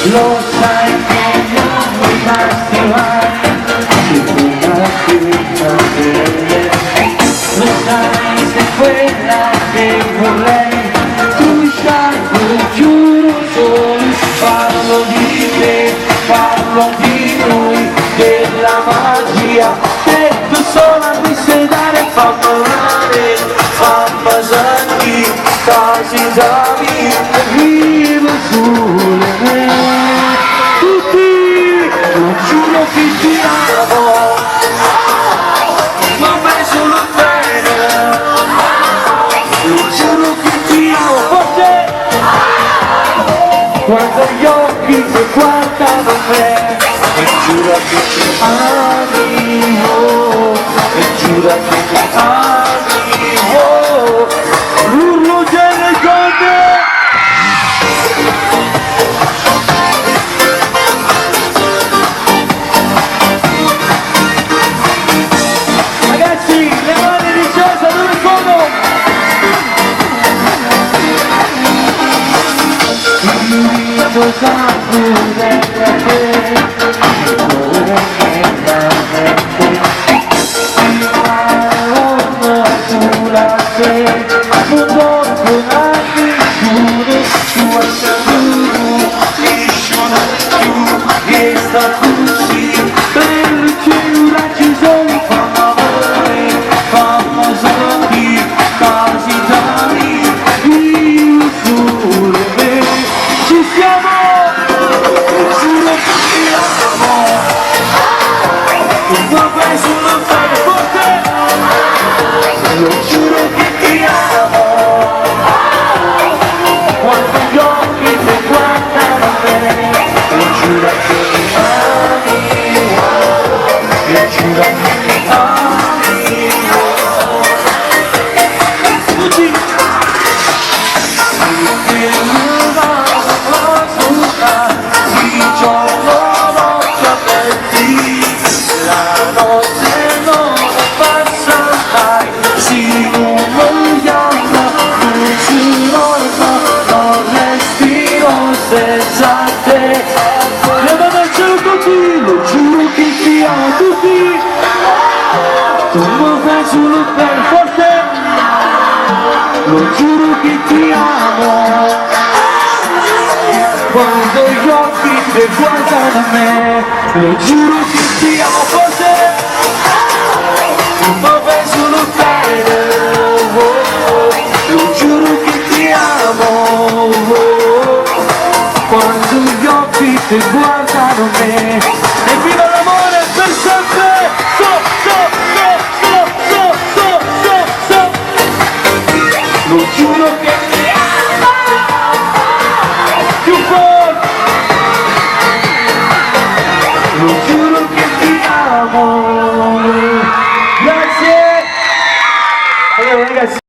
Lo sai che non mi basti mai, se una scelta bene. Lo sai se quella che vorrei, tu sai, lo giuro solo, parlo di te, parlo di noi, della magia, che tu sola mi sai dare, fa parlare, fa basarmi, quasi da me, vivo sulle me. Lo giuro che ti amo, ma fai solo bene. Lo giuro che ti amo, forse guarda gli occhi che guardano me. E giura che ti ami, oh, e giura che ti ami, oh. Urlo delle donne. Cosa pure per te, ora che la mente si fa sulla te, non dopo nessuno, tu hai saputo, nessuno più, che sta così, per il cielo ci sono, fa amore, fa basarmi, quasi da me, io sulle me, ci siamo. Lo giuro che ti amo, quando gli occhi ti guardano bene, lo giuro che ti ami, lo giuro che ti ami, tutti mi vanno a suonare, il giorno notte aperti, la notte non passa mai. Si non vogliamo, non ci volta, non respiro senza te. Levate al cielo così, lo giuro che ti amo tutti. Tu mi fai solo bene, forte. Lo giuro che ti amo. Quando gli occhi ti guardano a me, lo giuro che ti amo, forte. Tu mi fai solo bene. Lo giuro che ti amo, quando gli occhi ti guardano me. E viva l'amore per sempre! So, so, so, so, so, so, so, so. Lo giuro che ti amo, più forte. Lo giuro che ti amo. Grazie! Allora ragazzi.